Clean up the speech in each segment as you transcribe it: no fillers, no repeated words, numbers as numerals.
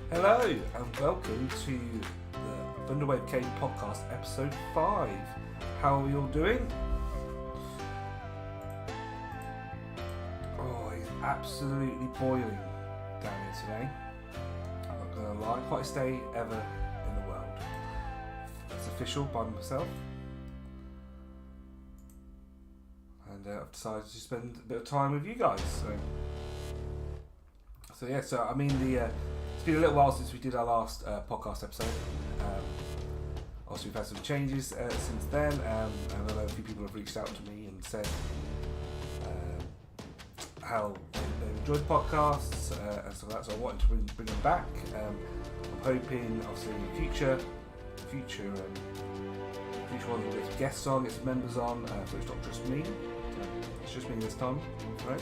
Hello and welcome to the Thunderwave Cave podcast, episode 5. How are you all doing? Oh, it's absolutely boiling down here today. I'm not going to lie, hottest day ever in the world. It's official by myself. And I've decided to spend a bit of time with you guys. So it's been a little while since we did our last podcast episode. Also, we've had some changes since then, and I know a few people have reached out to me and said how they enjoyed the podcasts and stuff like that. So I wanted to bring them back. I'm hoping, obviously, future ones will get some guests on, get some members on. So it's not just me. It's just me this time, right?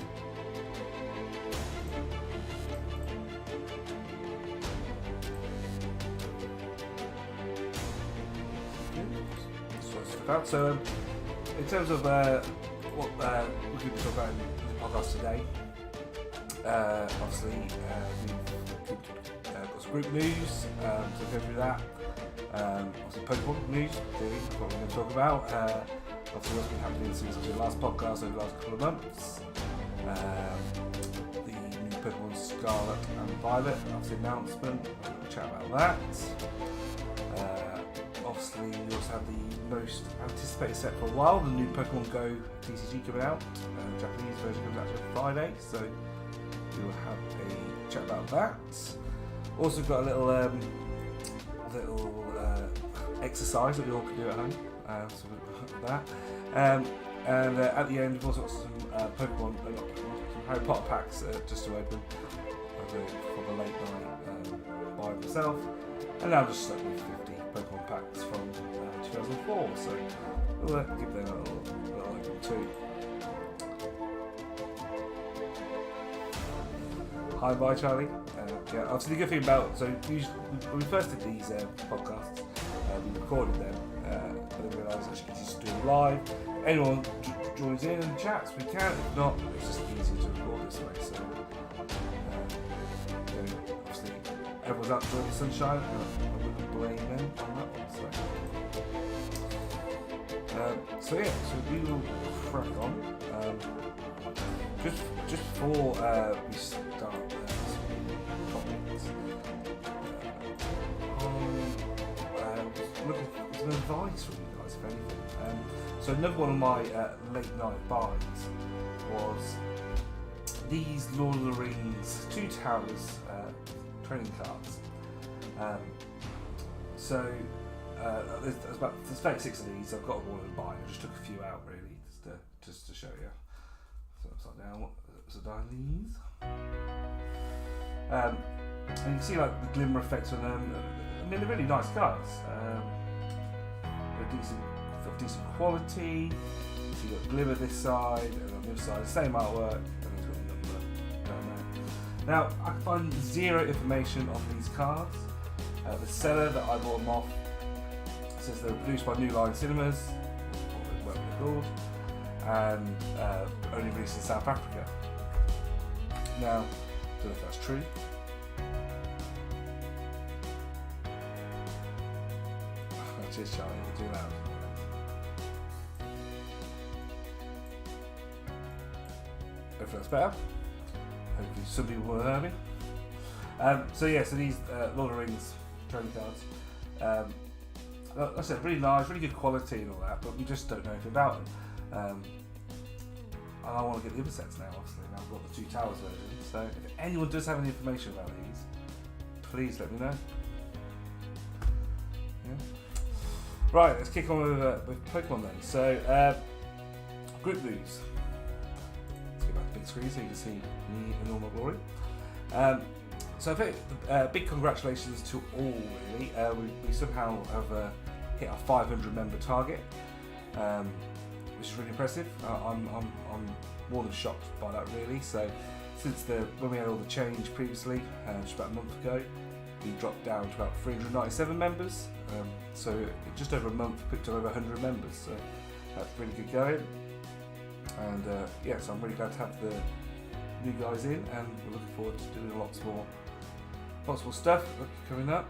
So, in terms of what we're going to be talking about in the podcast today, obviously we've got some group news, so go through that. Obviously Pokemon news, clearly, what we're going to talk about. Obviously what's been happening since the last podcast over the last couple of months. The new Pokemon Scarlet and Violet, obviously announcement, we'll chat about that. Obviously, we also have the most anticipated set for a while, the new Pokemon Go TCG coming out. The Japanese version comes out on Friday, so we will have a chat about that. Also got a little exercise that we all can do at home, so we'll have that. And at the end, we've also got some some Harry Potter packs just to open for the late night by myself. And now I'm just stuck with 50 Pokemon packs from 2004, so we'll give them a little open too. Hi, bye Charlie. Obviously the good thing about, so when we first did these podcasts, we recorded them, but then realised it's easier to do them live. Anyone joins in and chats, we can. If not, it's just easier to record this way. So obviously everyone's out enjoying the sunshine. I wouldn't blame them on that one. So we will crack on. Just before we start topics, I was looking for some advice from you guys, if anything. So another one of my late night buys was these Lord of the Rings Two Towers training cards. There's 36 of these. I've got one in buy. I just took a few out really, just to show you. So upside down, these. And you can see like the glimmer effects on them. I mean, they're really nice cards. They're decent quality. So you've got glimmer this side, and on the other side, the same artwork, and it's got the number down there. Now, I find zero information on these cards. The seller that I bought them off says they were produced by New Line Cinemas, or what they're called, and only released in South Africa. Now, I don't know if that's true. Cheers, Charlie, you're too loud. Hopefully that's better. Hopefully some people will hear me. So these Lord of the Rings trading cards. Like I said, really nice, really good quality and all that, but we just don't know anything about them. And I want to get the other sets now, obviously. Now I've got the Two Towers version. So if anyone does have any information about these, please let me know. Yeah. Right, let's kick on with Pokemon then. So, group news. Let's get back to the big screen so you can see me in all my glory. So I think big congratulations to all really. We somehow have hit our 500 member target, which is really impressive. I'm more than shocked by that really. So since when we had all the change previously, just about a month ago, we dropped down to about 397 members. So just over a month, picked up over 100 members. So that's really good going. And so I'm really glad to have the new guys in, and we're looking forward to doing lots more possible stuff coming up.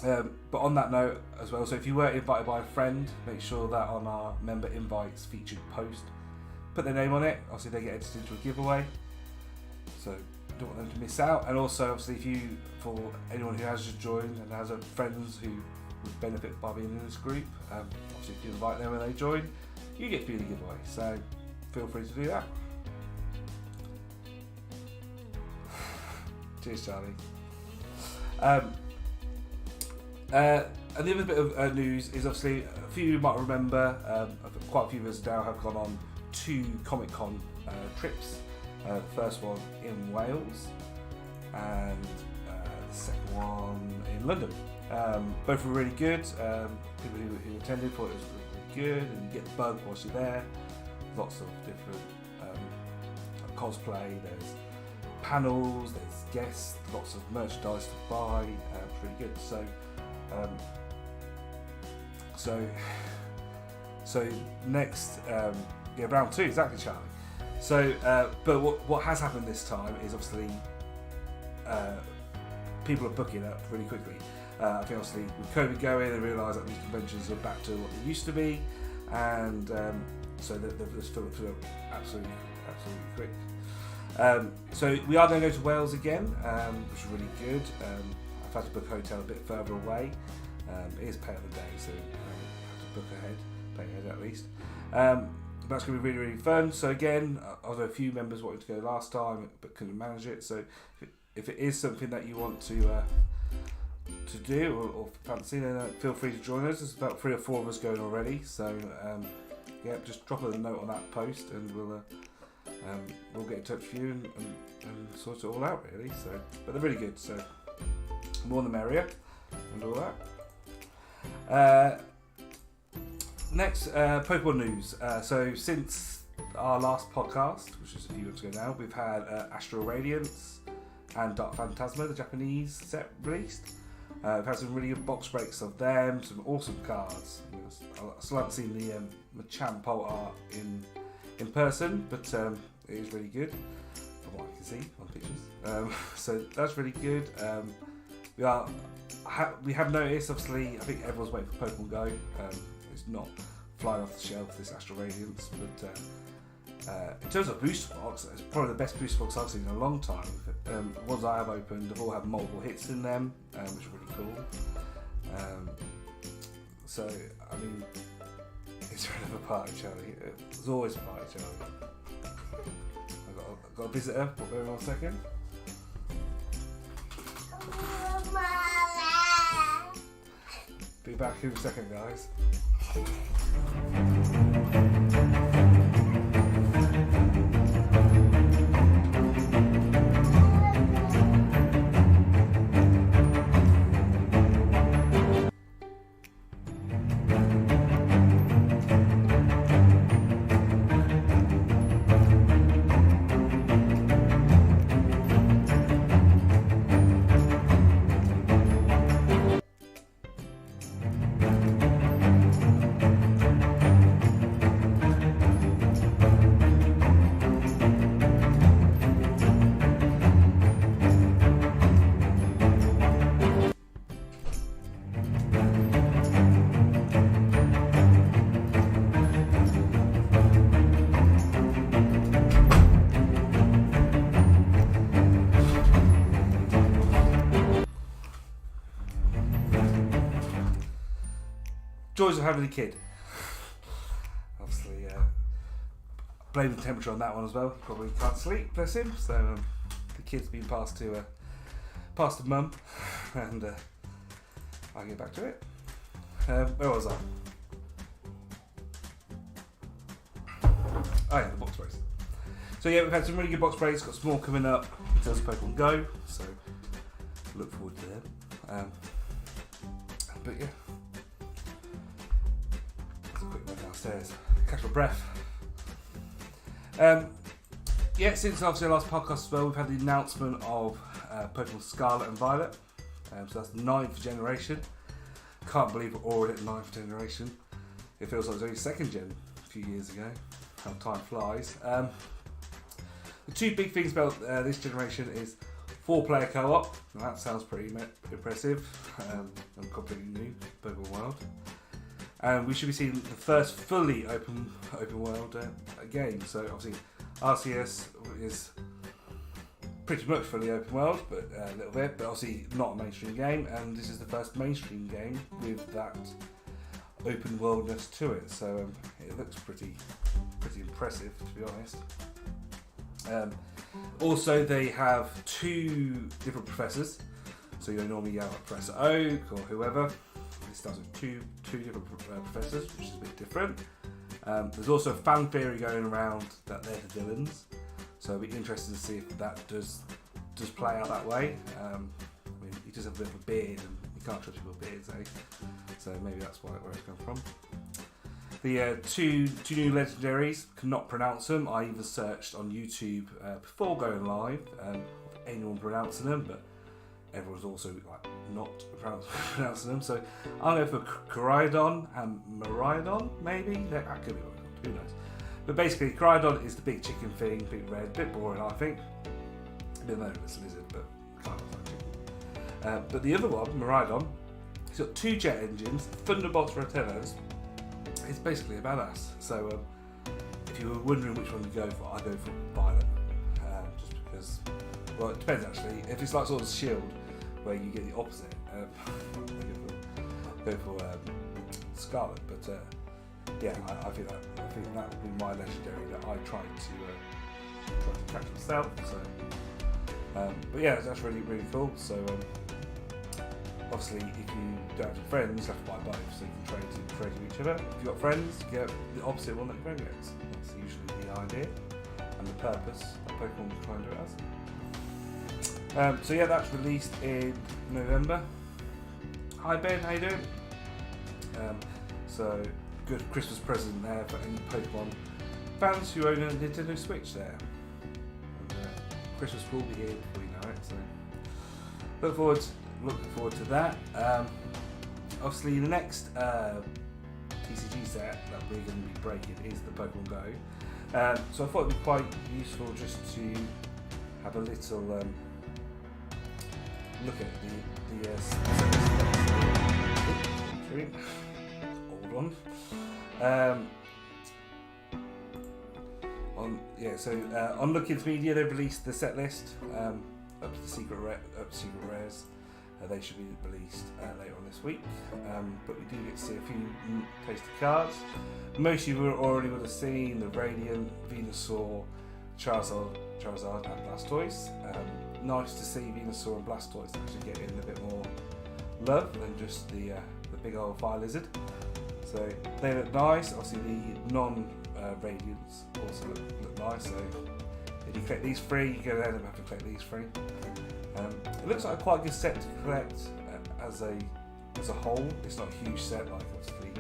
But on that note as well, so if you were invited by a friend, make sure that on our member invites featured post, put their name on it. Obviously they get entered into a giveaway, so don't want them to miss out. And also obviously if you, for anyone who has just joined and has friends who would benefit by being in this group, obviously if you invite them when they join, you get to be in the giveaway, so feel free to do that. Cheers, Charlie. And the other bit of news is obviously a few of you might remember, quite a few of us now have gone on 2 Comic-Con trips. The first one in Wales and the second one in London. Both were really good. People who attended thought it was really good, and you get the bug whilst you're there. Lots of different cosplay, there's panels, there's guests, lots of merchandise to buy. It's really good. So next, round 2, exactly, Charlie. So, but what has happened this time is obviously people are booking up really quickly. I think obviously with COVID going, they realised that these conventions are back to what they used to be, and so they've just filled up absolutely quick. So we are going to go to Wales again, which is really good. I've had to book a hotel a bit further away. It is pay on the day, so you have to book ahead, pay ahead at least. That's going to be really, really fun. So again, although a few members wanted to go last time but couldn't manage it, so if it is something that you want to do or fancy, then feel free to join us. There's about 3 or 4 of us going already, so just drop a note on that post and we'll get in touch with you and sort it all out, really. So, but they're really good, so more the merrier and all that. Next, Pokemon news. So since our last podcast, which is a few months ago now, we've had Astral Radiance and Dark Phantasma, the Japanese set, released. We've had some really good box breaks of them, some awesome cards. I still haven't seen the Machamp art in person, but it is really good from what I can see on pictures. So that's really good. We have noticed, obviously, I think everyone's waiting for Pokemon Go. It's not flying off the shelf, this Astral Radiance, but in terms of booster box, it's probably the best booster box I've seen in a long time. The ones I have opened have all had multiple hits in them, which is really cool. So, I mean, it's a bit of a party, Charlie. It's always a party, Charlie. I've got a visitor. Wait 1 second. Be back in a second, guys. Joys of having a kid. Obviously, blame the temperature on that one as well. Probably can't sleep, bless him. So the kid's been passed to mum, and I'll get back to it. Where was I? Oh yeah, the box breaks. So yeah, we've had some really good box breaks. Got some more coming up in terms of Pokemon Go. So look forward to them. But yeah. Downstairs, catch my breath. Since obviously the last podcast as well, we've had the announcement of Pokemon Scarlet and Violet. So that's the 9th generation. Can't believe we're already at 9th generation. It feels like it was only 2nd gen a few years ago. How time flies. The 2 big things about this generation is 4-player co-op. That sounds pretty impressive and completely new Pokemon World. And we should be seeing the first fully open world game. So obviously RCS is pretty much fully open world, but a little bit, but obviously not a mainstream game. And this is the first mainstream game with that open worldness to it. So it looks pretty impressive, to be honest. Also, they have 2 different professors. So you normally have like Professor Oak or whoever. This starts with two different professors, which is a bit different. There's also a fan theory going around that they're the villains. So it'll be interesting to see if that does play out that way. I mean, he does have a bit of a beard, and you can't trust people with beards, eh? So maybe that's where it's come from. The two new legendaries, cannot pronounce them. I even searched on YouTube before going live of anyone pronouncing them, but everyone's also like not pronouncing them. So I'll go for Koraidon and Miraidon, maybe? That could be what it's called, who knows. But basically, Koraidon is the big chicken thing, big red, bit boring, I think. A bit of it's a lizard, but kind of like chicken. But the other one, Miraidon, he's got 2 jet engines, Thunderbolts Rotellos. It's basically a badass. So if you were wondering which one to go for, I go for Violet. Just because, well, it depends actually. If it's like sort of Shield, where you get the opposite, I go for Scarlet. But yeah, I think that would be my legendary that I tried to catch myself. So, but yeah, that's really cool. So. Obviously, if you don't have any friends, you have to buy both, so you can trade with each other. If you've got friends, you get the opposite one that your friend gets. That's usually the idea and the purpose that Pokemon was trying to do it as. So yeah, that's released in November. Hi Ben, how you doing? So good Christmas present there for any Pokemon fans who own a Nintendo Switch there. And, Christmas will be here before you know it, so looking forward to that. Obviously, the next TCG set that we're going to be breaking is the Pokemon Go. So I thought it'd be quite useful just to have a little look at the old one. On Look Kids Media, they've released the set list up to secret rares. They should be released later on this week, but we do get to see a few tasty cards. Most of you already would have seen the Radiant, Venusaur, Charizard and Blastoise. Nice to see Venusaur and Blastoise actually getting a bit more love than just the big old fire lizard. So they look nice. Obviously the non-Radiants also look nice. So if you collect these 3, you're going to end up having to collect these 3. It looks like a quite good set to collect as a whole. It's not a huge set like obviously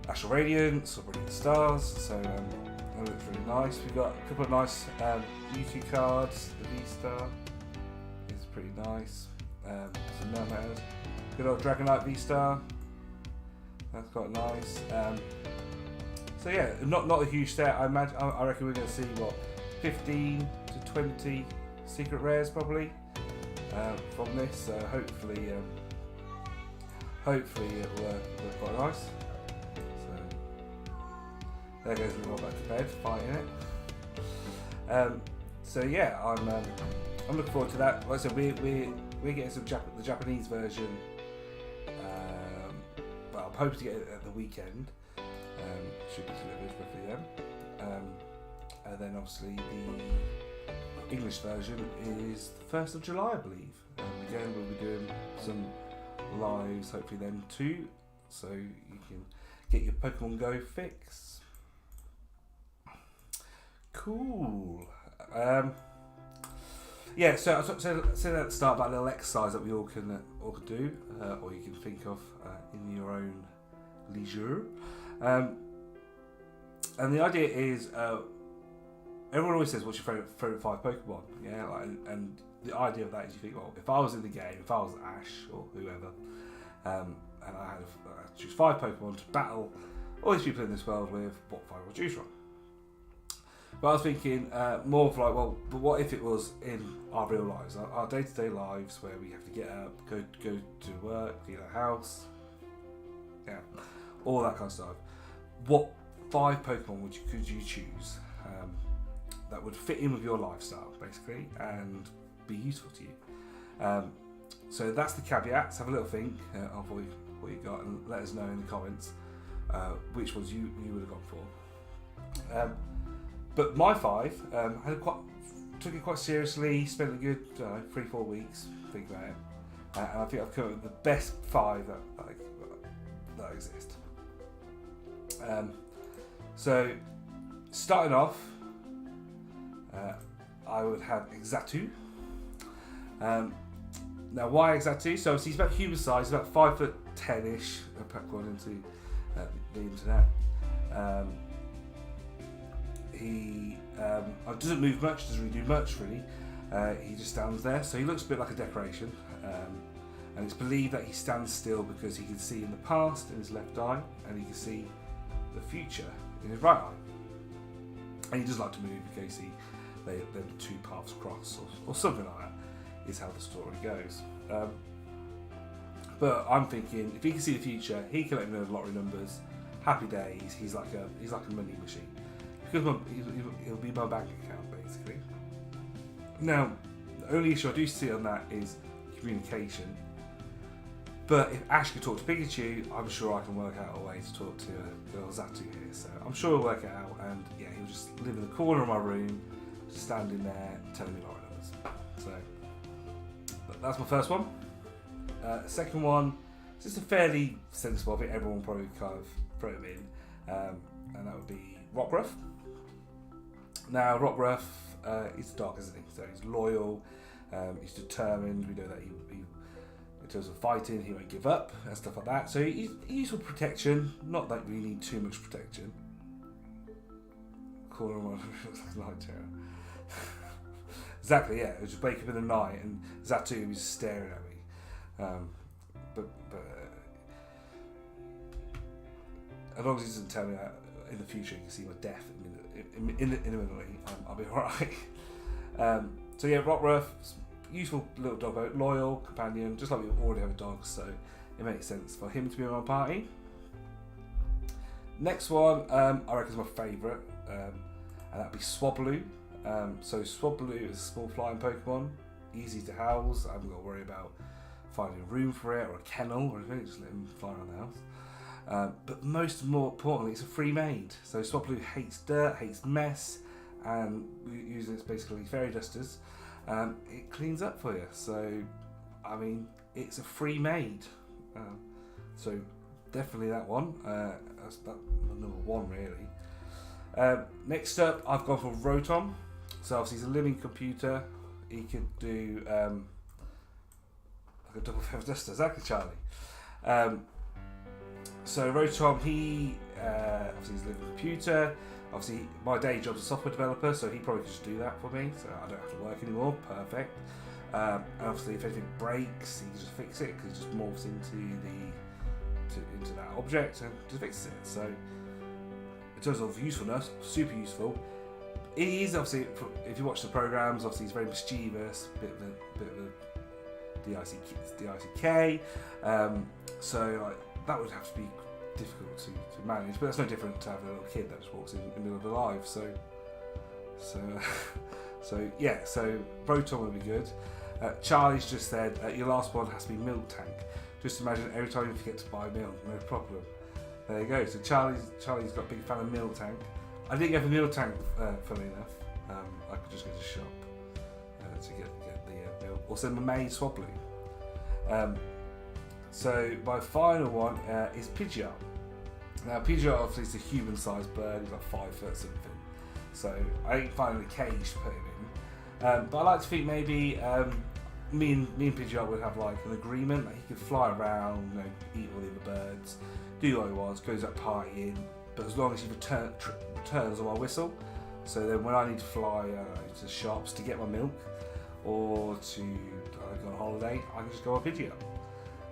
Astral Radiance or Brilliant Stars, so it looks really nice. We've got a couple of nice Mewtwo cards. The V-Star is pretty nice. Some Mermaids. Good old Dragonite V-Star. That's quite nice. So yeah, not a huge set. I reckon we're going to see 15 to 20 secret rares probably from this. So hopefully it'll look quite nice. So there goes me all back to bed fighting it. So yeah, I'm looking forward to that. Like I said, we're getting the Japanese version. Well, I'm hoping to get it at the weekend. Should be delivered roughly then. And then obviously the English version is the 1st of July, I believe. Again, we'll be doing some lives hopefully then too, so you can get your Pokemon Go fix. Cool. Yeah, so I said at the start about a little exercise that we all can do, or you can think of in your own leisure. And the idea is, everyone always says, "What's your favorite 5 Pokemon?" Yeah, and the idea of that is you think, well, if I was in the game, if I was Ash or whoever, and I had to choose 5 Pokemon to battle all these people in this world with, what 5 would I choose from? But I was thinking more of like, well, but what if it was in our real lives, our day-to-day lives, where we have to get up, go to work, clean our house, yeah, all that kind of stuff. What 5 Pokemon could you choose that would fit in with your lifestyle, basically, and be useful to you? So that's the caveats. Have a little think of what you got, and let us know in the comments which ones you would have gone for. But my 5, I took it quite seriously, spent a good 3-4 weeks thinking about it, and I think I've come up with the best 5 that exist. So starting off, I would have Xatu. Now, why Xatu? So obviously he's about human size, about 5'10"-ish, according to the internet. He doesn't move much, doesn't really do much really. He just stands there, so he looks a bit like a decoration. And it's believed that he stands still because he can see in the past in his left eye, and he can see the future in his right eye. And he does like to move in case the 2 paths cross, or something like that is how the story goes. But I'm thinking, if he can see the future, he can let me know the lottery numbers. Happy days. He's like a money machine. Because he'll be my bank account, basically. Now, the only issue I do see on that is communication. But if Ash can talk to Pikachu, I'm sure I can work out a way to talk to girl Xatu here. So I'm sure we'll work it out, and yeah, he'll just live in the corner of my room, just standing there, telling me lottery numbers. So that's my first one. Second one, it's just a fairly sensible. I think everyone will probably kind of throw him in, and that would be Rockruff. Now, Rockruff is dark, isn't he? So he's loyal, he's determined. We know that he in terms of fighting, he won't give up and stuff like that. So he's useful protection. Not that we need too much protection. Corner one looks like Night Terror. Exactly, yeah. It was just wake up in the night and Xatu was staring at me. But as long as he doesn't tell me that in the future you can see my death imminently, I'll be alright. So yeah, Rockruff, useful little doggo, loyal companion, just like we already have a dog, so it makes sense for him to be in my party. Next one, I reckon is my favourite, and that'd be Swablu. So Swablu is a small flying Pokemon, easy to house. I haven't got to worry about finding a room for it or a kennel or anything, just let him fly around the house. But more importantly, it's a free maid. So Swablu hates dirt, hates mess, and using its basically fairy dusters, it cleans up for you. So, I mean, it's a free maid. So definitely that one. That's number 1 really. Next up, I've gone for Rotom. So obviously he's a living computer. He could do like a double fairy duster, exactly, Charlie. So Rotom, he obviously he's a living computer. Obviously my day job's a software developer, so he probably could just do that for me, so I don't have to work anymore. Perfect. And obviously if anything breaks, he can just fix it because he just morphs into that object and just fixes it. So in terms of usefulness, super useful. He is obviously, if you watch the programs, obviously he's very mischievous, bit of a DICK. So like, that would have to be difficult to manage, but that's no different to having a little kid that just walks in the middle of the live. So yeah, so Rotom would be good. Charlie's just said your last one has to be milk tank. Just imagine every time you forget to buy milk, no problem. There you go. So Charlie's got a big fan of milk tank. I didn't get the milk tank, funny enough. I could just go to the shop to get the milk. Also, my maid Swablu. So my final one is Pidgeot. Now Pidgeot obviously is a human-sized bird. He's like 5 foot something. So I ain't finding a cage to put him in. But I like to think maybe me and Pidgeot would have like an agreement that he could fly around, you know, eat all the other birds, do what he wants, goes out partying. But as long as he returns on my whistle, so then when I need to fly to shops to get my milk or to go on holiday, I can just go on Pidgeot.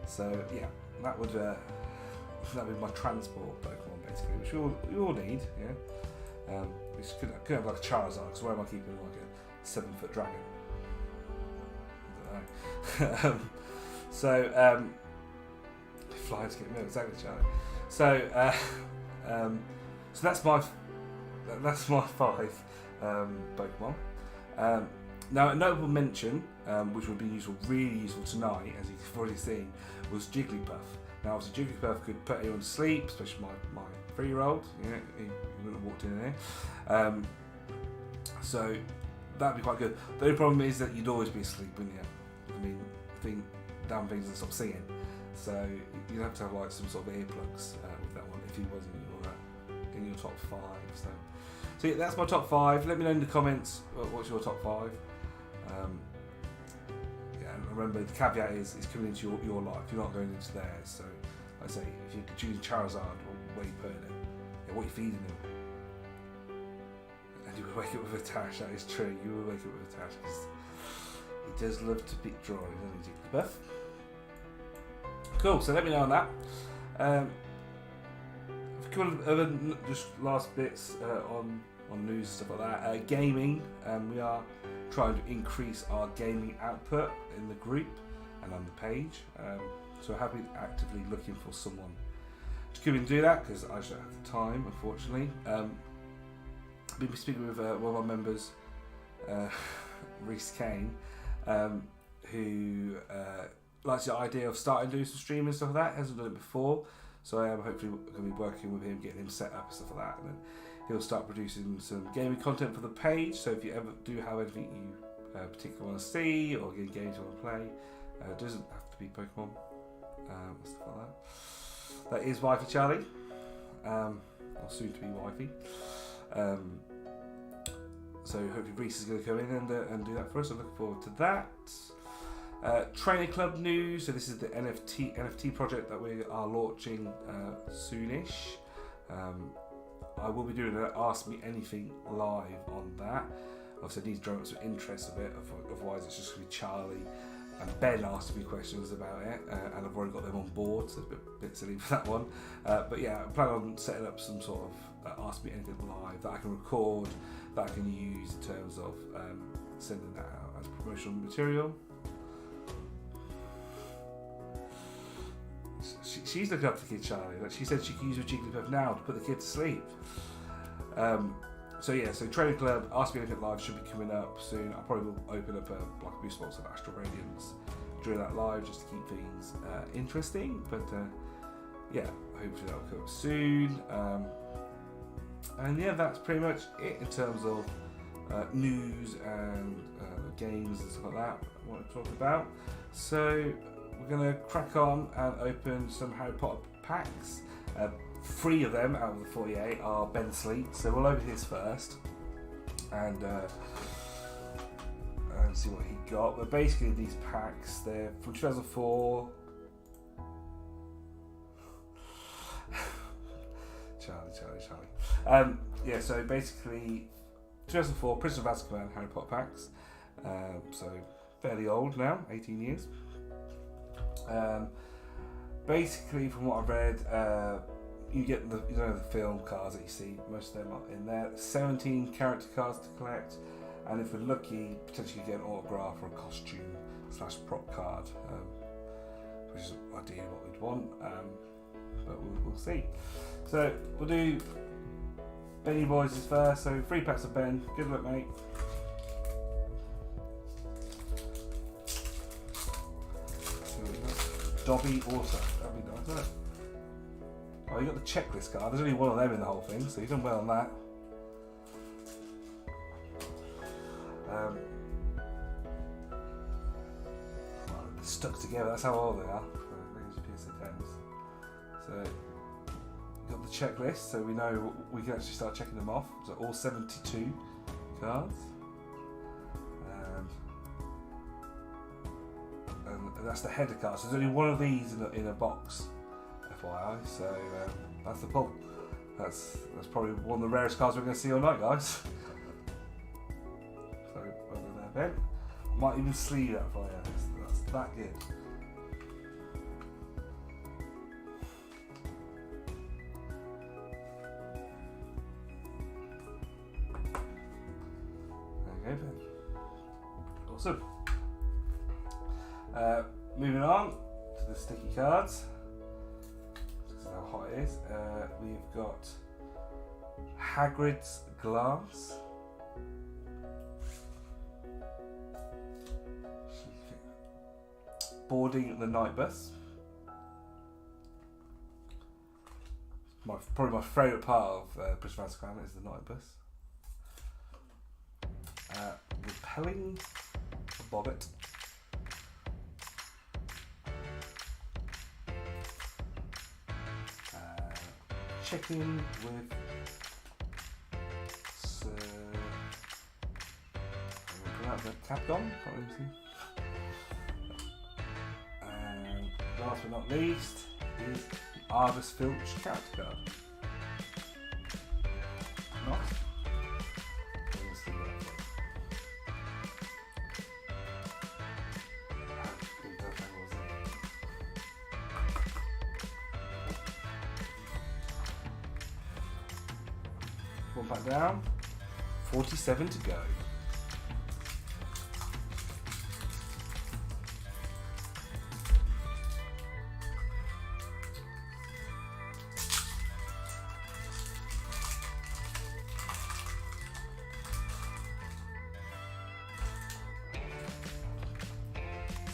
So yeah, that would be my transport Pokemon basically, which we all need. Yeah, which could have like a Charizard, because where am I keeping like a 7-foot dragon? I don't know. Flying to get milk, exactly, Charlie. So that's my 5 Pokemon. Now, a notable mention, which would be really useful tonight, as you've already seen, was Jigglypuff. Now, obviously, Jigglypuff could put anyone to sleep, especially my 3-year-old. He wouldn't have walked in here. So that'd be quite good. The only problem is that you'd always be asleep, wouldn't you? I mean, damn things and stop singing. So you'd have to have like some sort of earplugs with that one if he wasn't in your top 5. So yeah, that's my top 5. Let me know in the comments what's your top 5. And remember, the caveat is it's coming into your life. You're not going into theirs. So, like I say, if you're choosing Charizard, where you putting him, what you're feeding him, and you will wake up with a tash. That is true. You will wake up with a tash because he does love to pick drawing, doesn't he, Jigglypuff? Cool. So let me know on that. A couple of other just last bits on news and stuff like that. Gaming. We are trying to increase our gaming output in the group and on the page. So I have been actively looking for someone to come and do that because I just don't have the time, unfortunately. I've been speaking with one of our members, Reese Kane, who likes the idea of starting to do some streaming and stuff like that. Hasn't done it before, so I am hopefully going to be working with him, getting him set up and stuff like that, and then he'll start producing some gaming content for the page. So if you ever do have anything you particularly want to see or games you want to play, it doesn't have to be Pokemon, stuff like that. That is Wifey Charlie, or soon to be Wifey. So hopefully Reese is going to come in and do that for us. I'm looking forward to that. Trainer Club news. So this is the NFT project that we are launching soonish. I will be doing an Ask Me Anything live on that. Obviously I need to drum up some interest of it, otherwise it's just going to be Charlie and Ben asking me questions about it, and I've already got them on board, so it's a bit silly for that one. But yeah, I plan on setting up some sort of Ask Me Anything live that I can record, that I can use in terms of sending that out as promotional material. She's looking up for the kid, Charlie. Like she said, she can use her Jigglypuff now to put the kid to sleep. So Training Club, Ask Me Anything Live should be coming up soon. I probably will open up a boost box of Astral Radiance during that live just to keep things interesting. But yeah, hopefully that will come up soon. And yeah, that's pretty much it in terms of news and games and stuff like that I want to talk about. So we're going to crack on and open some Harry Potter packs. 3 of them out of the 48 are Ben Sleep, so we'll open his first and see what he got. But basically these packs, they're from 2004. Charlie. Yeah, so basically 2004 Prisoner of Azkaban Harry Potter packs. So fairly old now, 18 years. Basically, from what I've read, you get the film cards that you see. Most of them are in there. 17 character cards to collect, and if we're lucky, potentially get an autograph or a costume / prop card, which is ideally what we'd want. But we'll see. So we'll do Benny Boys first. So 3 packs of Ben. Good luck, mate. Dobby also. That'd be nice, isn't it? Oh, you got the checklist card. There's only one of them in the whole thing, so you've done well on that. Well, they're stuck together. That's how old they are. So you've got the checklist, so we know we can actually start checking them off. So all 72 cards. And that's the header card. So there's only one of these in a box, FYI. So that's the pull. That's probably one of the rarest cards we're going to see all night, guys. So well done there, Ben. I might even sleeve that for you. That's that good. Awesome. Moving on to the sticky cards. This is how hot it is. We've got Hagrid's Glass. Boarding the Night Bus. Probably my favourite part of British Fantasy Crown is the Night Bus. Repelling a bobbit. Checking with Capcom. And last but not least is the Argus Filch character card. Nice. One back down. 47 to go.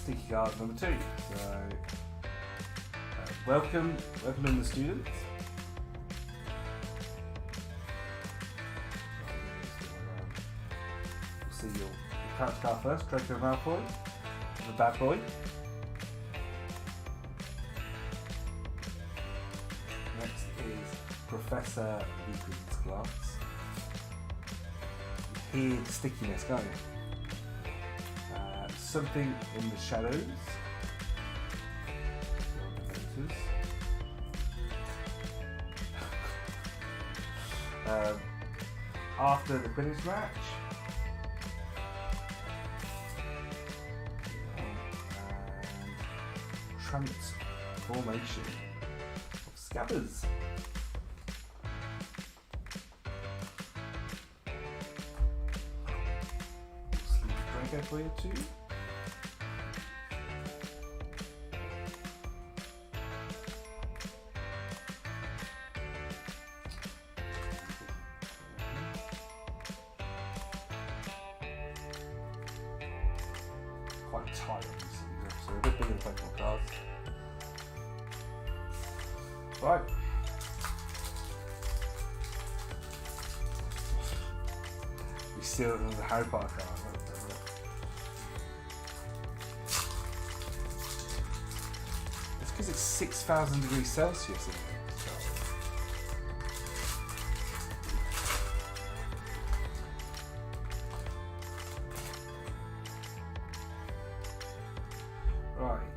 Sticky card number 2. So, welcome in the students. We'll see your character card first. Draco Malfoy, the bad boy. Next is Professor Lupin's Glass. You hear the stickiness going. Something in the Shadows. After the Quidditch match. And transformation of Scabbers. Sleepy Draco for you too. Quite tight obviously, so a bit bigger than Pokemon cards. Right. We still have the Harry Potter card. It's because it's 6,000 degrees Celsius in here. Right.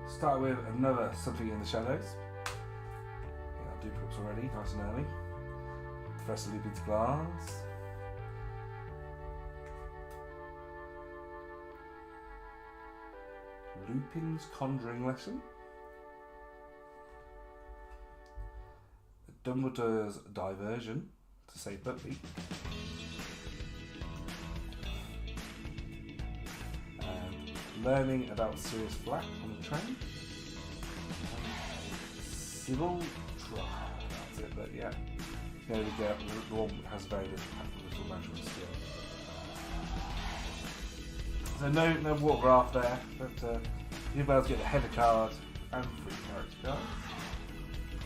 Start with another Something in the Shadows. Yeah, I'll do props already, nice and early. Professor Lupin's Glass. Lupin's Conjuring Lesson. Dumbledore's Diversion to save Buckley. Learning about Sirius Black on the train. Civil Trial. That's it, but yeah. There we go. The one that has very little magical skill. So no watergraph there, but you'll be able to get the header card and 3 character cards.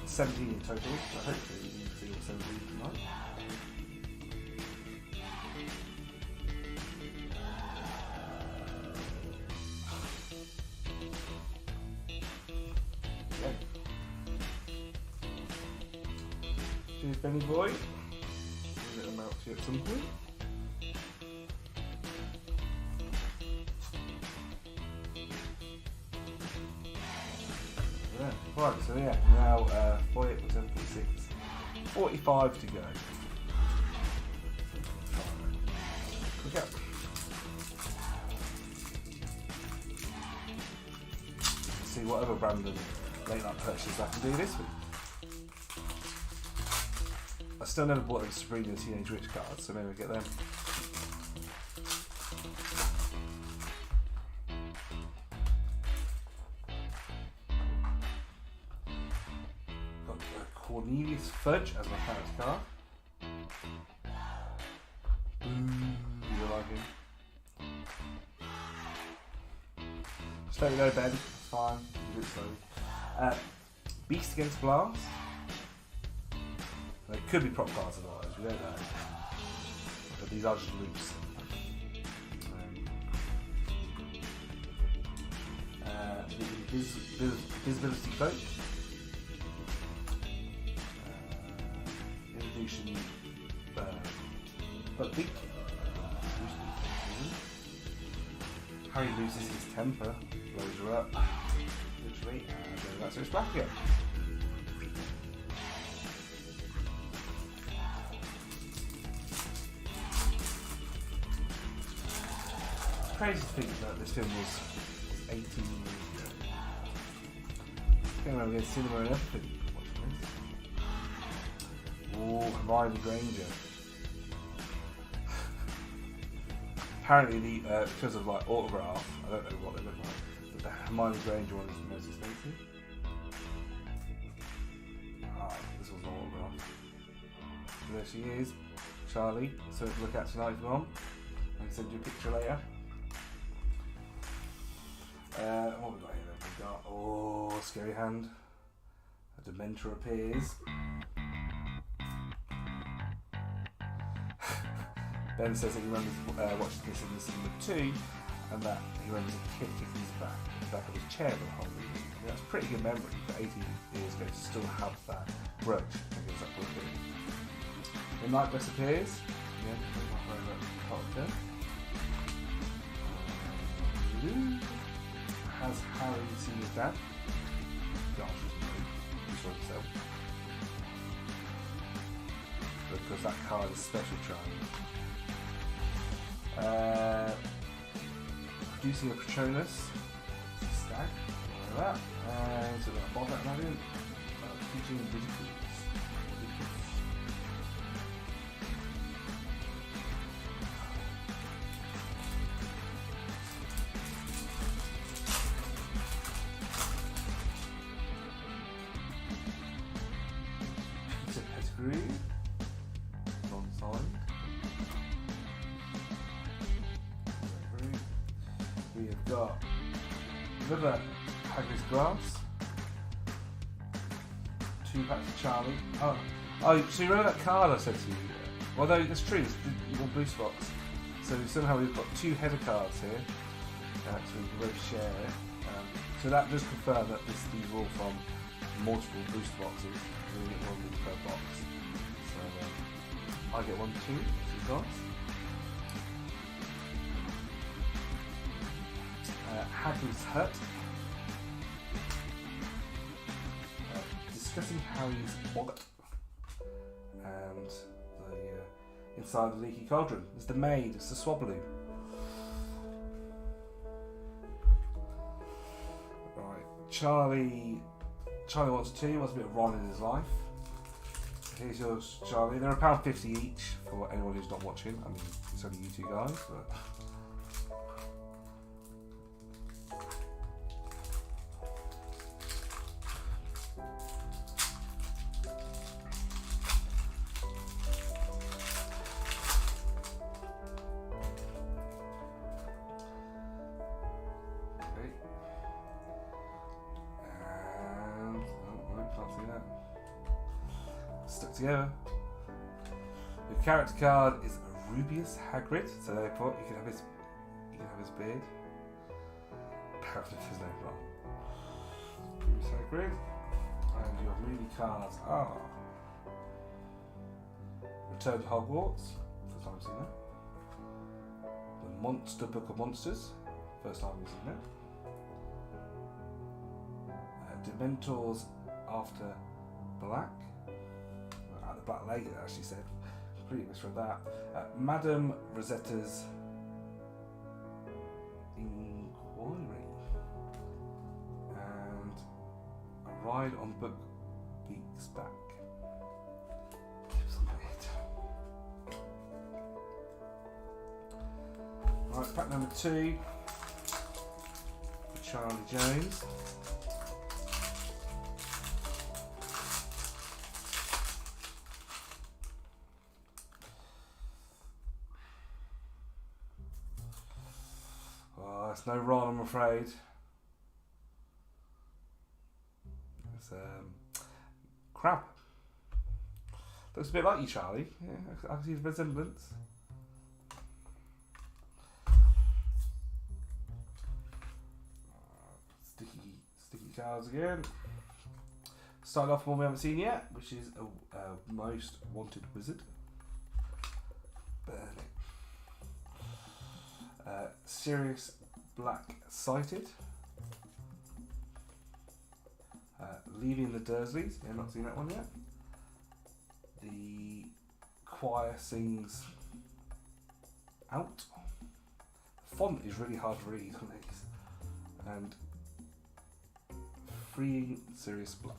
17 in total, so hopefully you can see all 17 tonight. Cheers, Benny Boy. It'll mount to you at some point. Yeah. Right, so yeah, now 48 to 76. 45 to go. Look out. See what other random late night purchases I can do this week. I still never bought the Sabrina Teenage Witch cards, so maybe I'll get them. Cornelius Fudge as my character card. You like him? Just let me know, Ben. It's fine. You do it slowly. Beast Against Blast. They could be prop cards otherwise, we don't know. But these are just loose. Visibility Cloak. Evolution Buckbeak. Harry loses his temper, blows her up, literally, and then that's her back again. Crazy to think that this film was 18 years ago. I can't remember going to cinema and everything watching this. Oh, Hermione Granger. Apparently, because of like autograph, I don't know what they look like, but the Hermione Granger one is the most expensive. Ah, this one's an autograph. So there she is, Charlie. So to look at tonight if you want. I can send you a picture later. What have we got here then? We've got, oh, Scary Hand. A Dementor appears. Ben says that he remembers watching this in the cinema too, and that he remembers a kid kicking his back of his chair the whole movie. Yeah, that's a pretty good memory for 18 years ago to still have that grudge against that poor kid. The Night Dress appears. Yeah, my favourite character. Has Harry seen his dad? Gosh, he saw himself. Because that card is special charm. Producing a Patronus, stag, like that, and so we've got a Bob that in, featuring Ridiculous. It's a pedigree, non-signed. We have got another Hagrid's Glass, 2 packs of Charlie. Oh, so you remember that card I said to you? Well, no, that's true, it's the one boost box. So somehow we've got 2 header cards here, so we can both share it. So that does confirm that these are all from multiple booster boxes, so we get 1 booster per box. So I get 1 too, which is nice. Hagrid's Hut. Discussing Harry's wallet. And the inside the leaky cauldron. It's the maid, it's the Swabbaloo. Right, Charlie wants a bit of Ron in his life. Here's yours, Charlie. They're £1.50 each for anyone who's not watching. I mean, it's only you 2 guys, but. Stuck together. Your character card is Rubius Hagrid, so therefore you can have his beard. Apparently his name wrong. Rubius Hagrid. And your movie cards are Return to Hogwarts, first time I've seen that. The Monster Book of Monsters, first time we've seen that. Dementors After Black. The Black Lady, it actually said. Completely misread that. Madame Rosetta's Inquiry. And A Ride on Buckbeak's Back. Alright, pack number 2 for Charlie Jones. It's no Ron, I'm afraid. It's Crab. Looks a bit like you, Charlie. Yeah, I can see the resemblance. Sticky cards again. Start off with one we haven't seen yet, which is a most wanted wizard. Burn it. Sirius Black Sighted. Leaving the Dursleys. Yeah, not seen that one yet. The choir sings out. The font is really hard to read on these. And Freeing Sirius Black.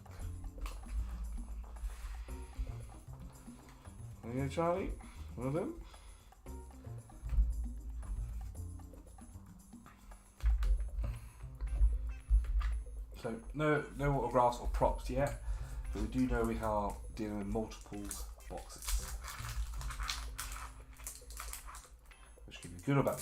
There you go, Charlie. Well done. So no autographs or props yet, but we do know we are dealing with multiple boxes, which can be good or bad.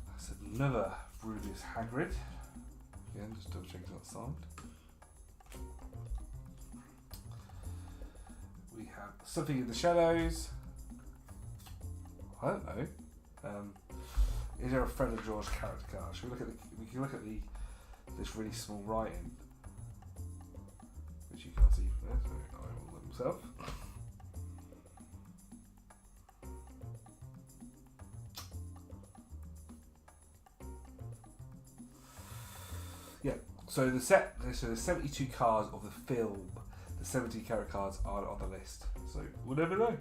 That's another Rubius Hagrid. Again, just double checking that side. We have Something in the Shadows. I don't know. Is there a Fred and George character card? Should we look at we can look at this really small writing, which you can't see from there, so I will look myself. Yeah. So the set. So there's 72 cards of the film. The 70 character cards are on the list, so we'll never know.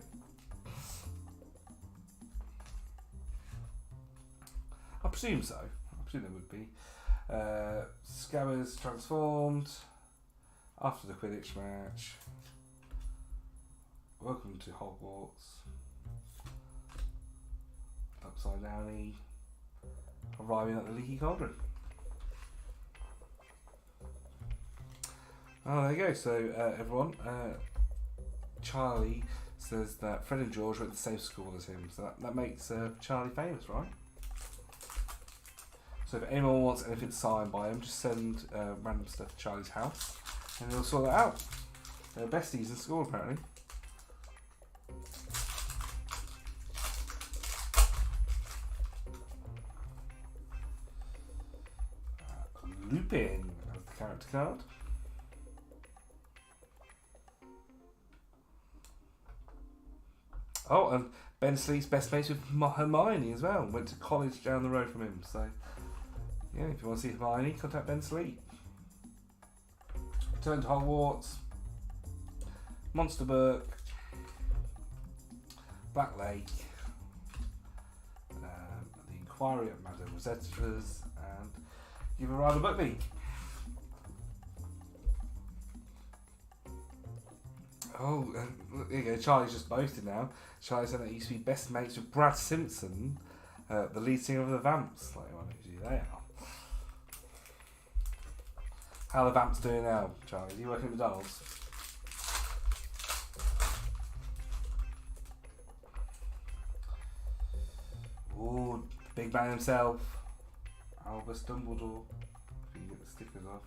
I presume so. I presume there would be. Scabbers transformed after the Quidditch match. Welcome to Hogwarts. Upside Downy arriving at the Leaky Cauldron. Oh, there you go. So, everyone, Charlie says that Fred and George went to the same school as him, so that makes Charlie famous, right? So if anyone wants anything signed by him, just send random stuff to Charlie's house, and he'll sort that out. They're besties in school, apparently. Lupin as the character card. Oh, and Ben Sleet's best mates with Hermione as well. Went to college down the road from him. So, yeah, if you want to see Hermione, contact Ben Sleet. Return to Hogwarts. Monster Book. Black Lake. The Inquiry at Madame Rosetta's. And Give a Rider Book League. Oh, there you go. Charlie's just boasted now. Charlie said that he used to be best mates with Brad Simpson, the lead singer of the Vamps. Like, well, who they are. How are the Vamps doing now, Charlie? Are you working at McDonald's? Oh, big man himself, Albus Dumbledore. If you can get the stickers off.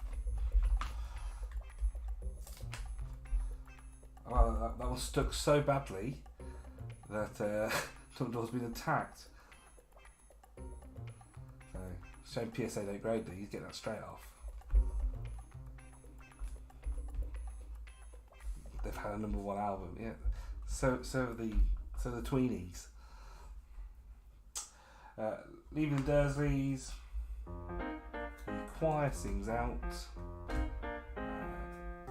Oh, that one stuck so badly that Dumbledore's been attacked. So, shame PSA don't grade these, get that straight off. They've had a #1 album, yeah. So have the Tweenies. Leaving the Dursleys. The Choir sings out.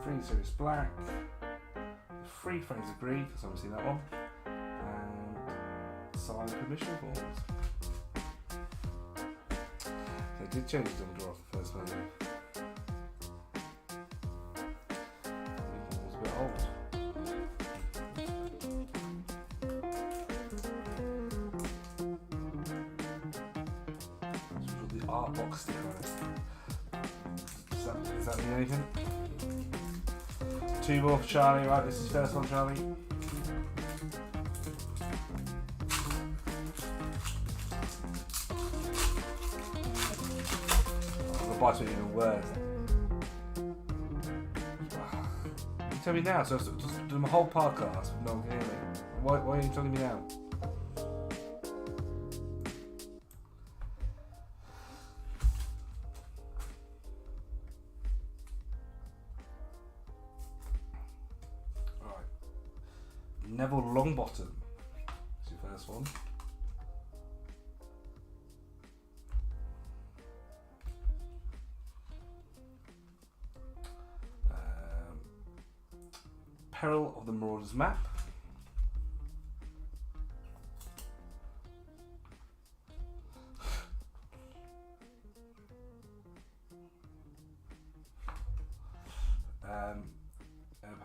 Free Sirius Black. Free Fraser Grief, because I haven't seen that one. And signed permission forms. They did change Dumbledore off the first movie. It was a bit old. This was the art box sticker on it. Does that mean anything? 2 more for Charlie. Right, this is the first one, Charlie. The bites are even worse. You tell me now, so just do my whole podcast. No one can hear me. Why are you telling me now? Right. Neville Longbottom is your first one. Peril of the Marauders Map.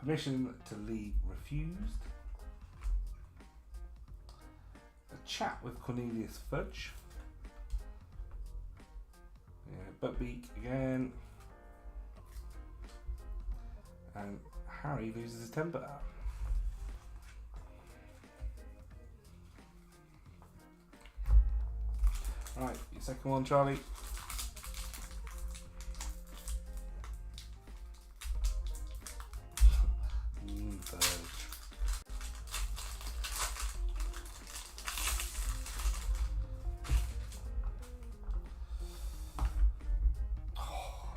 Permission to leave refused. A chat with Cornelius Fudge. Buckbeak again. And Harry loses his temper. Right, your second one, Charlie.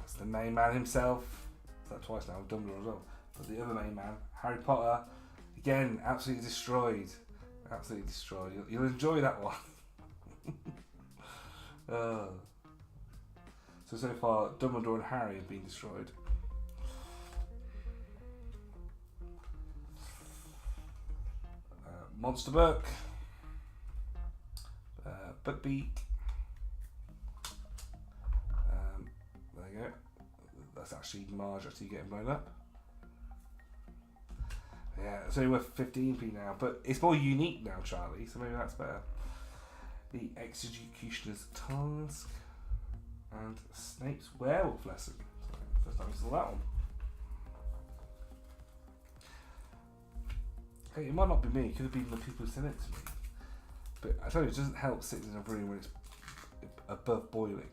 It's the main man himself. That twice now, Dumbledore as well. But the other main man, Harry Potter, again, absolutely destroyed. Absolutely destroyed. You'll enjoy that one. So far, Dumbledore and Harry have been destroyed. Monster Book. Buckbeak. There you go. That's actually Marge actually getting blown up. Yeah, it's only worth 15p now, but it's more unique now, Charlie, so maybe that's better. The Executioner's Task and Snape's Werewolf Lesson. First time I saw that one. Okay, it might not be me, it could have been the people who sent it to me. But I tell you, it doesn't help sitting in a room when it's above boiling.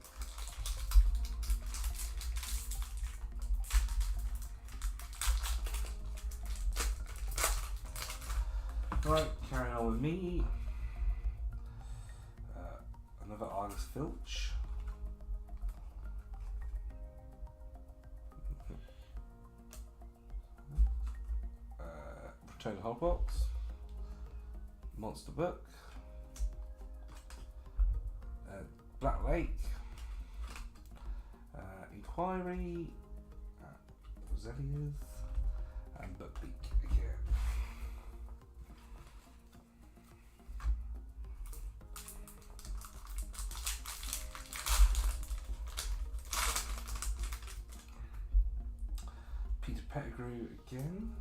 Right, carrying on with me. Another Argus Filch. Return to Hogwarts. Monster Book. Black Lake. Inquiry. Roselia's. And Buckbeak again. Peter Pettigrew again.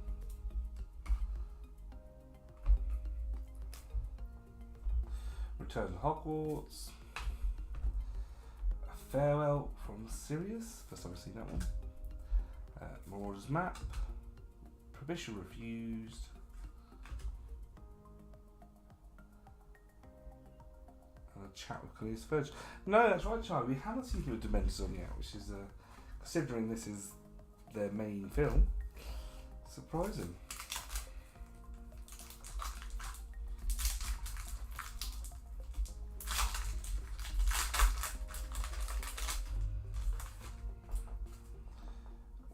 Return to Hogwarts. A Farewell from Sirius. First time I've seen that one. Marauders Map. Permission refused. And a chat with Cornelius Fudge. No, that's right, Charlie. We haven't seen Hero Dementors on yet, which is, considering this is their main film, surprising.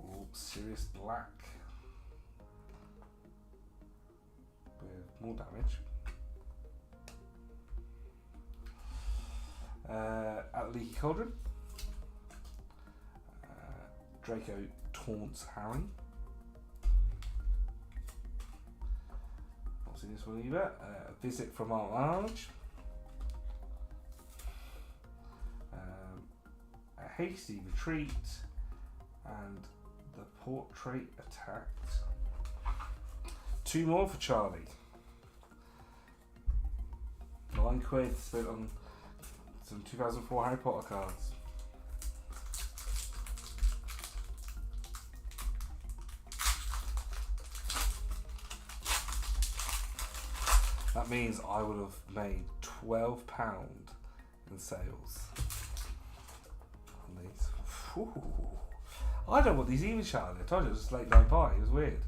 Oh, Sirius Black with more damage. At the Leaky Cauldron, Draco taunts Harry. Not seen this one either. A Visit from Aunt Marge. A Hasty Retreat. And the Portrait Attacked. 2 more for Charlie. £9 spent on some 2004 Harry Potter cards. That means I would have made £12 in sales on these. Ooh. I don't want these either, Charlie. I told you it was late night party. It was weird.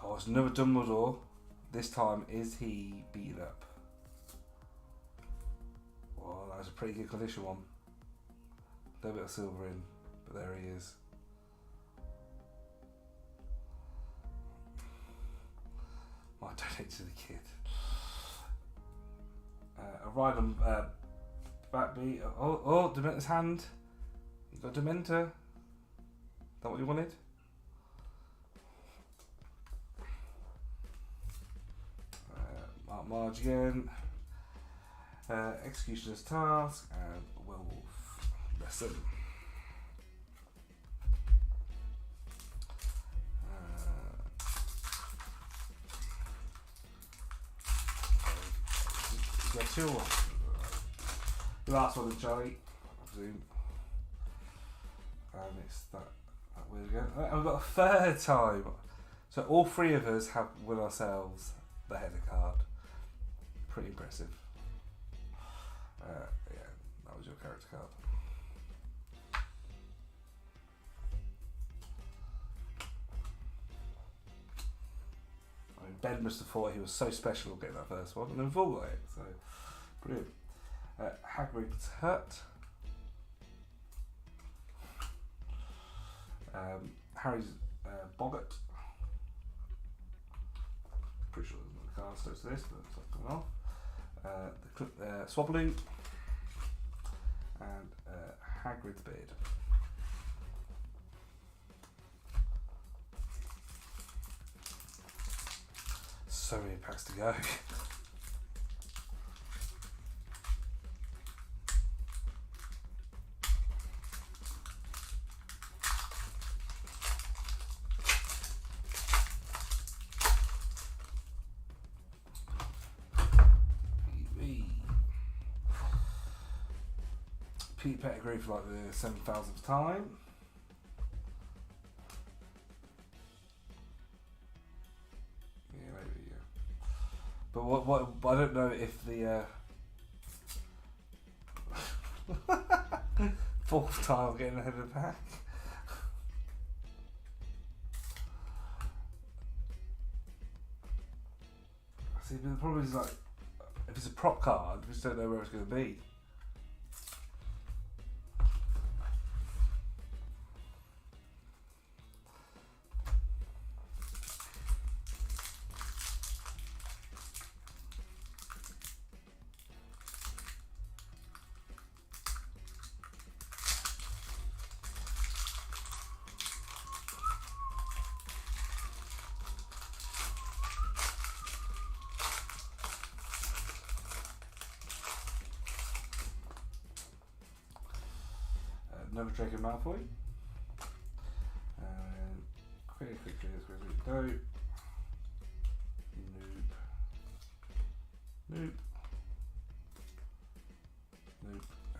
Oh, it's another Dumbledore. This time, is he beaten up? Well, that was a pretty good condition one. A little bit of silver in, but there he is. Might donate to the kid. A ride on Backbeat. Oh, Dementor's hand. You got Dementor. Is that what you wanted? Mark Marge again. Executioner's Task and Werewolf Lesson. You got two or one? The last one is Joey, I presume. And it's that weird again. I've got a third time. So all three of us have won ourselves the header card. Pretty impressive. Yeah, that was your character card. I mean, Ben must have thought he was so special getting that first one, and then Vol got it, so brilliant. Hagrid's Hut. Harry's Boggart. Pretty sure there's another card close to this, but it's not coming off. The Swablu and Hagrid's Beard. So many packs to go. Pete Pettigrew for like the 7,000th time. Yeah, maybe, yeah. But what I don't know if the fourth time getting ahead of the pack. See, but the problem is, like, if it's a prop card, we just don't know where it's going to be. Another Draco Malfoy. And quickly, let's go. Nope.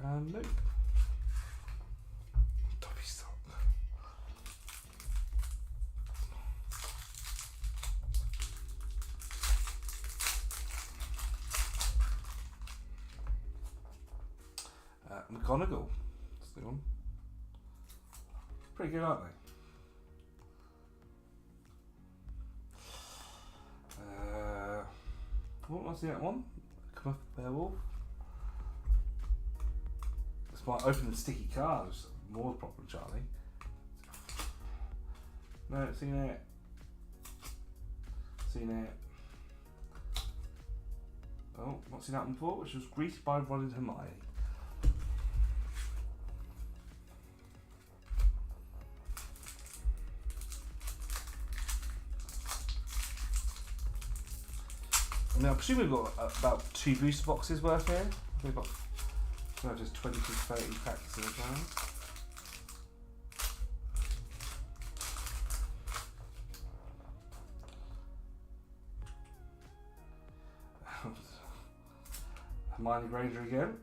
And nope. Dobby Stock. McGonagall. That's the one. Pretty good, aren't they? What was that one? Come up, Werewolf. This might open the sticky cards. More proper, Charlie. No, seen it. Oh, not seen that one before, which was Greased by Ron and Hermione. Now, I presume we've got about 2 booster boxes worth here. We've got just 20 to 30 packs in the ground. Hermione Granger again.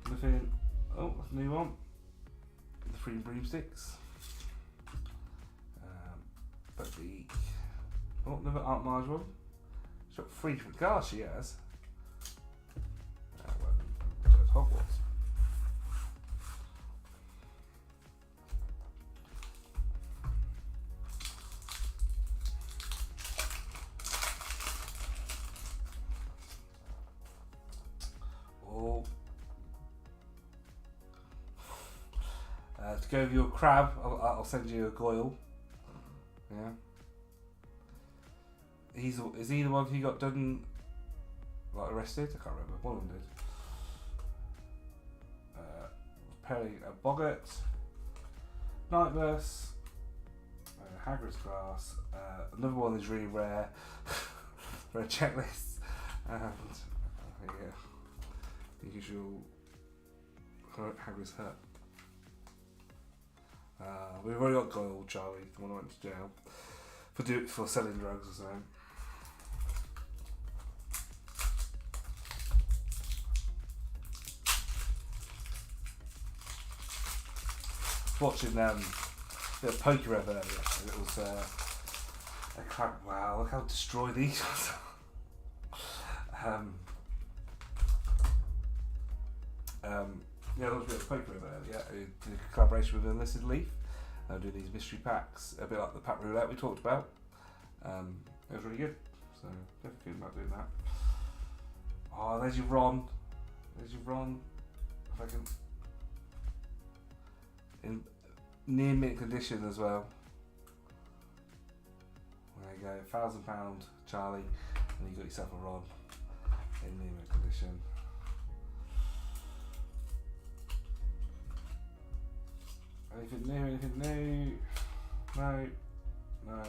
Nothing. Oh, that's a new one. The Free Broomsticks. Beak. Oh, another Aunt Marge one. She's got 3 different cars, she has. Well, Hogwarts. Oh. To go with your crab, I'll send you a Goyle. Yeah. Is he the one who got done, like, arrested? I can't remember. One of them did. Perry Boggart, Nightverse, Hagrid's Grass. Another one is really rare. Rare checklists, and yeah, the usual Hagrid's Hut. We've already got Goyle, Charlie, the one who went to jail for selling drugs or something. Watching the Poker Rev earlier, and it was a crab. Wow, look how destroyed these ones are. Yeah, that was a bit of Poker Rev earlier. Did a collaboration with Enlisted Leaf. Doing these mystery packs, a bit like the pack roulette we talked about. It was really good, so definitely thinking about doing that. Oh, there's your Ron. There's your Ron. If I can. In near mint condition as well. There you go, £1,000 Charlie, and you got yourself a Ron in near mint condition. Anything new? Anything new? No, no,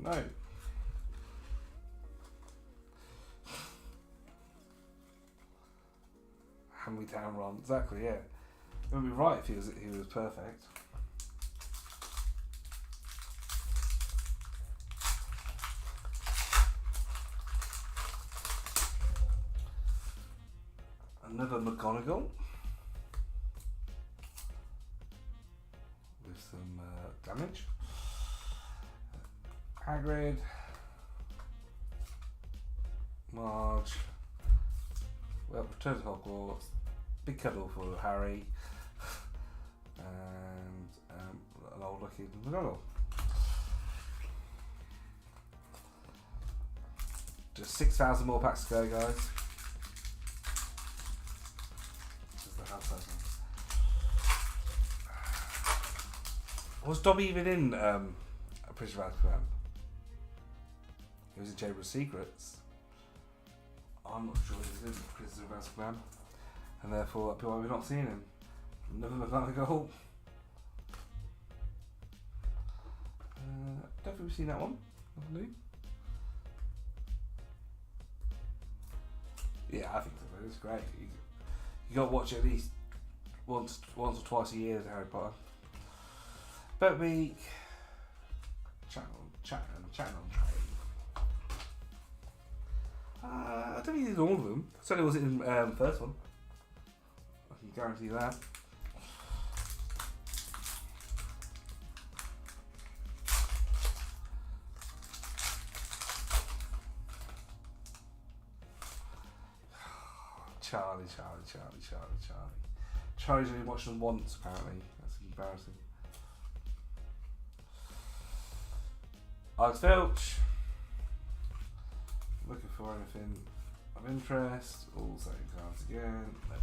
no. Hand-me-down Ron, exactly, yeah. It would be right if he was perfect. Another McGonagall with some damage. Hagrid, Marge. Well, return to Hogwarts. Big cuddle for Harry. And an old looking McGonagall. Just 6,000 more packs to go, guys. This is the house opener. Was Dobby even in A Prisoner of Azkaban? He was in Chamber of Secrets. I'm not sure he was in Prisoner of Azkaban, and therefore that'd be why we're not seeing him. Another McGonagall. Don't think we've seen that one. Nothing new. Yeah, I think so. It's great. You got to watch it at least once or twice a year, Harry Potter. But we chatting on train. I don't think he did all of them. Certainly wasn't in the first one. I can guarantee that. Charlie. Charlie's only watched them once, apparently. That's embarrassing. Alex Filch. Looking for anything of interest. All same cards again. No.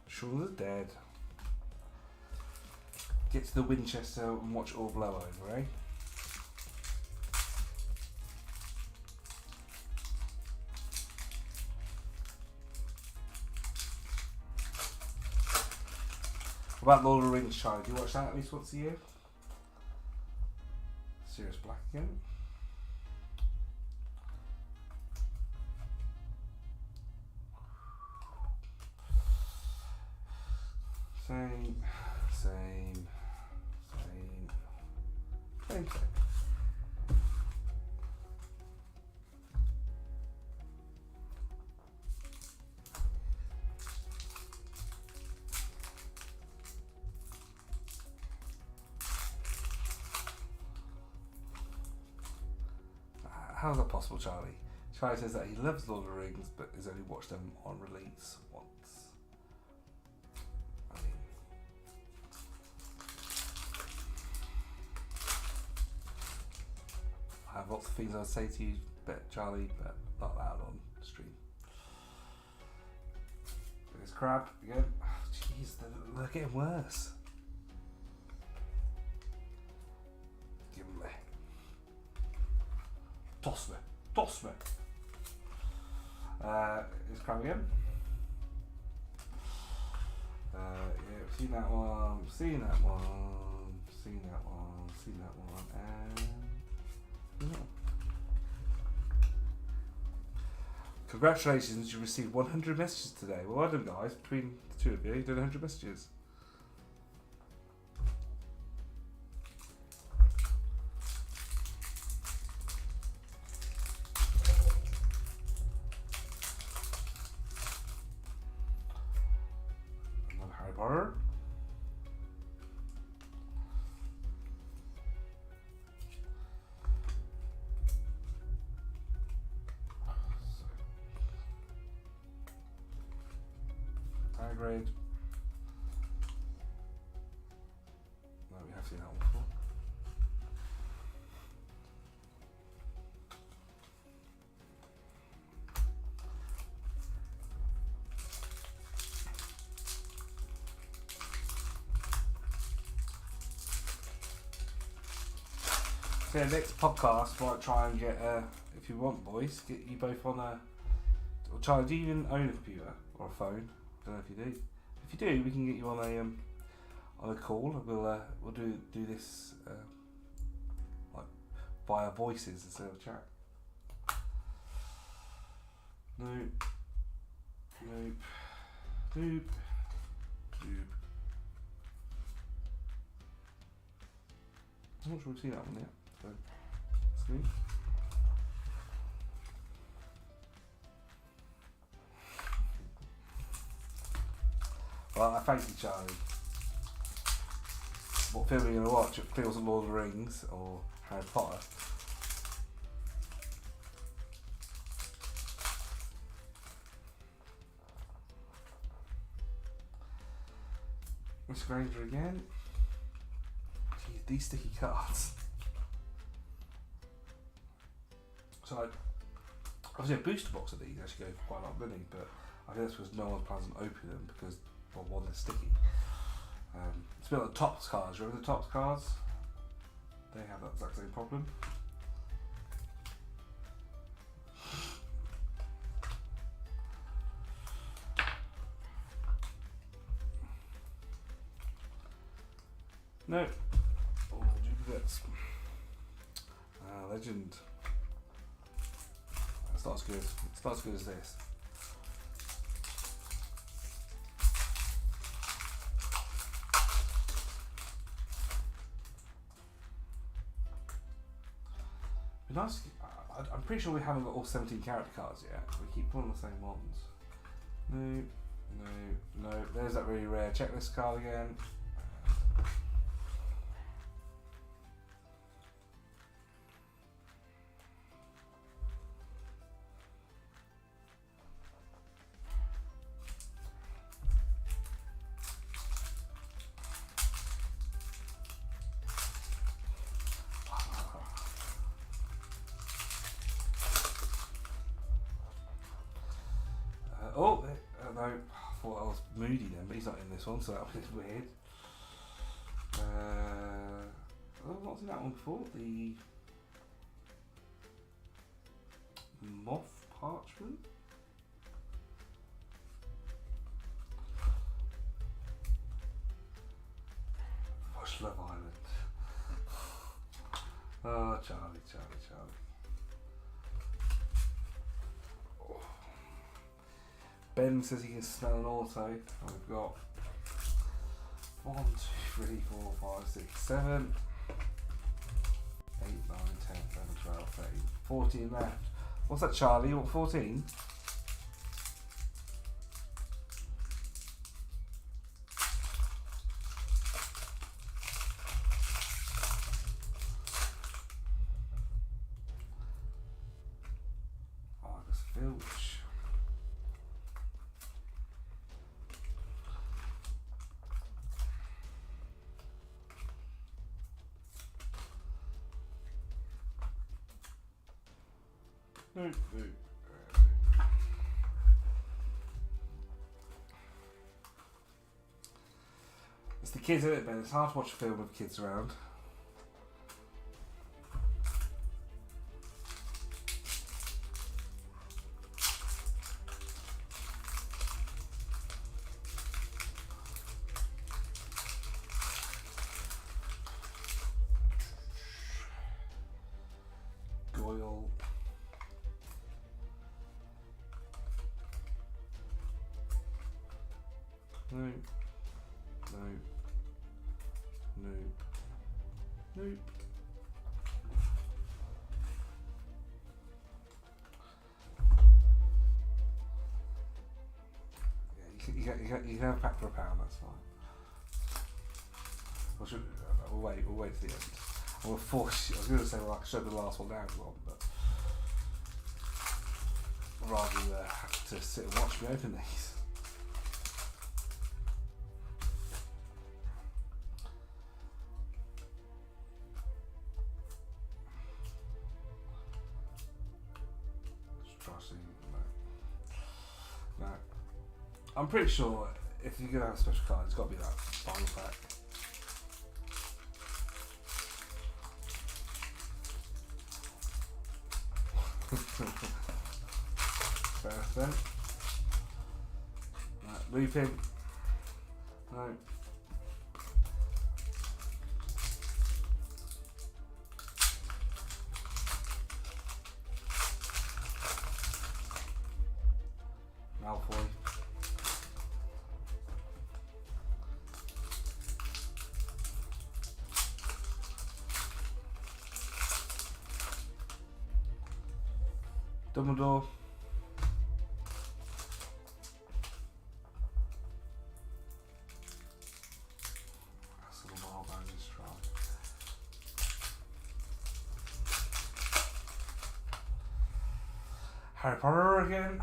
Shaun of the Dead. Get to the Winchester and watch all blow over, eh? What about Lord of the Rings, Charlie? Do you watch that at least once a year? Sirius Black again. Same. how's that possible, Charlie? Charlie says that he loves Lord of the Rings, but has only watched them on release once. I mean, I have lots of things I would say to you, Charlie, but not loud on stream. There's crab again. Jeez, they're getting worse. Give me. Toss me. Toss me. It's crab again. Yeah, we've seen that one, seen that one, seen that one, seen that one, and yeah. Congratulations, you received 100 messages today. Well done, guys. Between the two of you, you did 100 messages. Another Harry Potter. Grade. No, we have seen that one before. So yeah, next podcast might try and get if you want, boys, get you both on a. Or Charlie, do you even own a computer or a phone? I don't know if you do. If you do, we can get you on a call. We'll do this like via voices instead of chat. Nope. Nope. Nope. Nope. I'm not sure we've seen that one yet. So, let's see. Well, I thank you, Charlie. What film are you going to watch? It feels like Lord of the Rings or Harry Potter. Miss Granger again. Jeez, these sticky cards. So, obviously a booster box of these actually go for quite a lot of money, but I guess because no one's planning on opening them because well, one, they're sticky. It's a bit like the Topps cards. Remember the Topps cards? They have that exact same problem. No. All duplicates. Legend. It's not as good. It's not as good as this. Nice. I'm pretty sure we haven't got all 17 character cards yet. We keep pulling the same ones. No, no, no. There's that really rare checklist card again. No, I thought I was Moody then, but he's not in this one, so that was weird. I've not seen that one before. The Moth Parchment. Watch Love Island. Oh, Charlie. Ben says he can smell an auto. And we've got 1, 2, 3, 4, 5, 6, 7, 8, 9, 10, 11, 12, 13, 14 left. What's that, Charlie? You want 14? Nope. It's the kids in it, Ben. It's hard to watch a film with kids around. Goyle. Nope. Yeah, you can have a pack for £1, that's fine. We'll wait to the end. I will force you. I was going to say, well, I can show the last one down if you want, but rather than have to sit and watch me open these. No. I'm pretty sure if you're going to have a special card, it's got to be that final pack. Fair enough then. Right, looping. No. Malfoy. Dumbledore. That's a little wild band just try. Harry Potter again.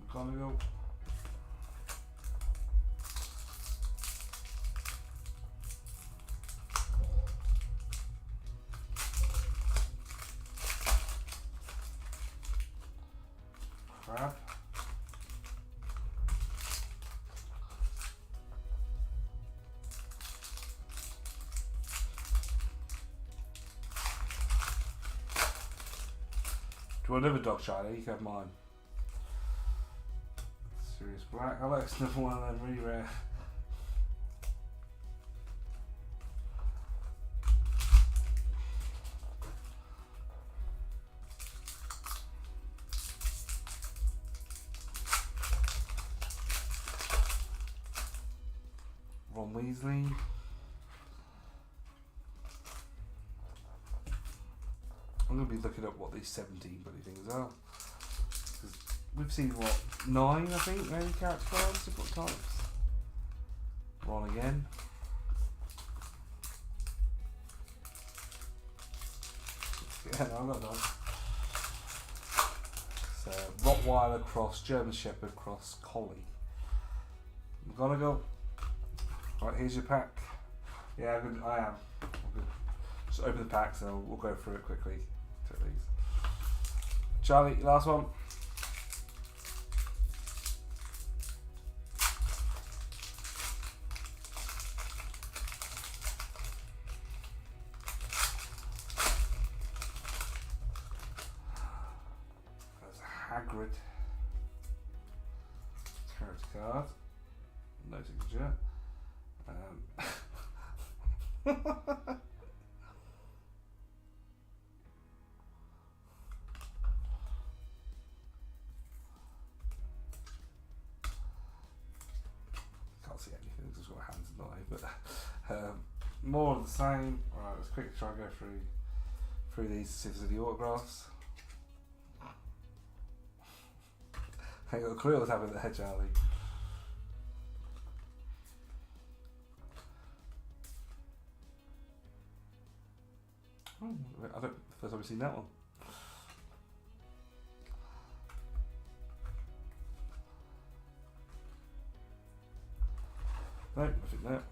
McGonagall. Crab. Do you want another dog, Charlie? You can have mine. Sirius Black. I like another one of them, really rare. Ron Weasley. I'm going to be looking up what these 17 bloody things are. We've seen, what, 9, I think, maybe, character cards, different types. Ron again. Yeah, no, I'm not done. So, Rottweiler cross, German Shepherd cross, Collie. McGonagall. Right, here's your pack. Yeah, I am. Just open the pack, so we'll go through it quickly. Take these. Charlie, last one. There's Hagrid. Character card. No signature. Can't see anything because I've got hands in the way, but more of the same. Alright, let's quickly try and go through these to see if there's any autographs. I ain't got a clue what's happening there, Charlie. Oh, I don't. First time I've seen that one. No, nothing there.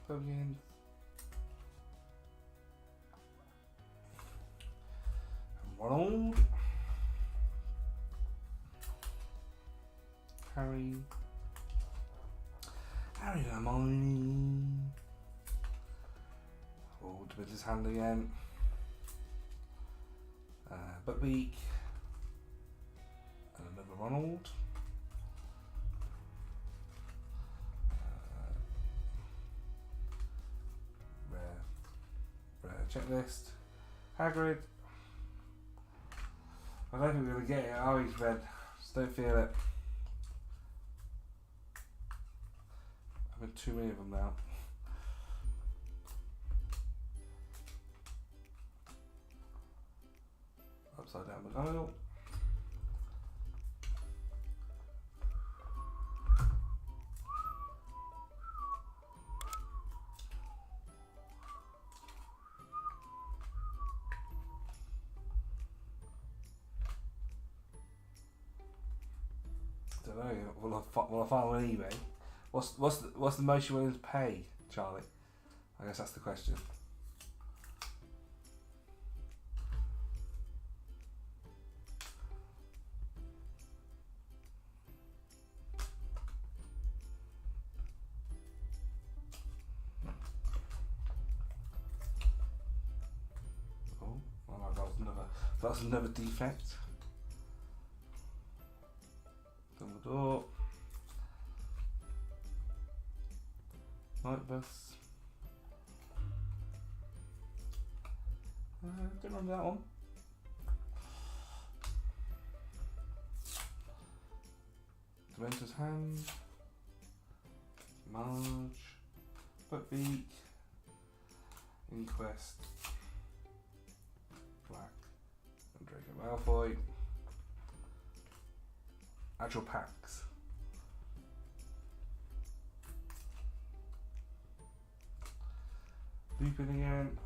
Again. Ronald. Harry. Harry Hermione. Oh, to his hand again. Buckbeak. And another Ronald. Rare checklist. Hagrid. I don't think we're going to get it. Oh, he's red. Just don't feel it. I've had too many of them now. Upside down McGonagall. Don't know. Will I find one on eBay? What's the most you're willing to pay, Charlie? I guess that's the question. Oh, well, that's another defect. Dumbledore. Night Bus. Don't remember that one. Dementor's Hand. Marge. Buckbeak. Inquest. Black. And Draco Malfoy. Actual packs. Lupin again.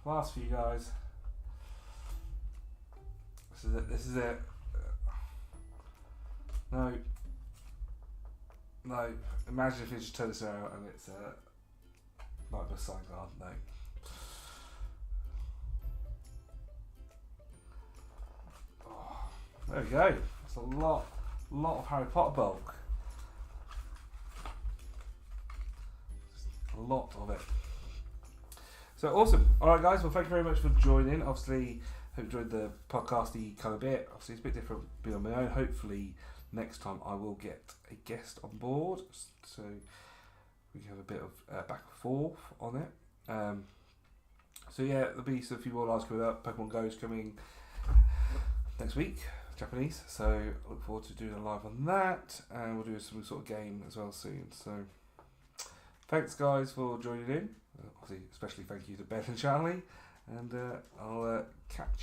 Last few guys. This is it. No. Imagine if you just turn this out and it's Night Bus Sign Guard. No. Oh, there we go. That's a lot of Harry Potter bulk. A lot of it. So awesome. Alright guys, well thank you very much for joining. Obviously, hope you enjoyed the podcasty kind of bit. Obviously it's a bit different being on my own. Hopefully next time I will get a guest on board. So we can have a bit of back and forth on it. So yeah, there'll be a few more lives coming up. Pokemon Go's coming next week, Japanese. So I look forward to doing a live on that. And we'll do some sort of game as well soon. So thanks guys for joining in. Obviously, especially thank you to Ben and Charlie, and I'll catch you.